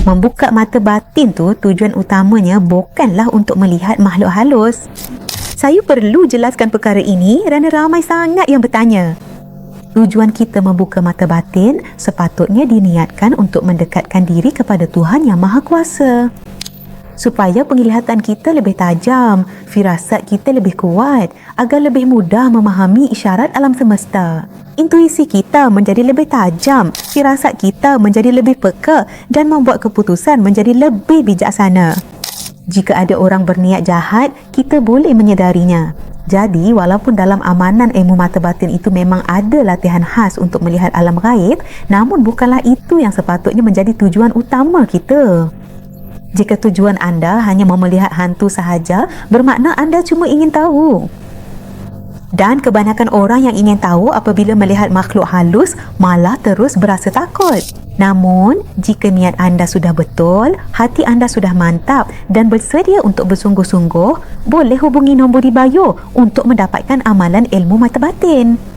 Membuka mata batin tu tujuan utamanya bukanlah untuk melihat makhluk halus. Saya perlu jelaskan perkara ini kerana ramai sangat yang bertanya. Tujuan kita membuka mata batin sepatutnya diniatkan untuk mendekatkan diri kepada Tuhan Yang Maha Kuasa. Supaya penglihatan kita lebih tajam, firasat kita lebih kuat, agar lebih mudah memahami isyarat alam semesta. Intuisi kita menjadi lebih tajam, firasat kita menjadi lebih peka dan membuat keputusan menjadi lebih bijaksana. Jika ada orang berniat jahat, kita boleh menyedarinya. Jadi, walaupun dalam amanan ilmu mata batin itu memang ada latihan khas untuk melihat alam gaib, namun bukanlah itu yang sepatutnya menjadi tujuan utama kita. Jika tujuan anda hanya melihat hantu sahaja, bermakna anda cuma ingin tahu. Dan kebanyakan orang yang ingin tahu apabila melihat makhluk halus malah terus berasa takut. Namun, jika niat anda sudah betul, hati anda sudah mantap dan bersedia untuk bersungguh-sungguh, boleh hubungi nombor di bio untuk mendapatkan amalan ilmu mata batin.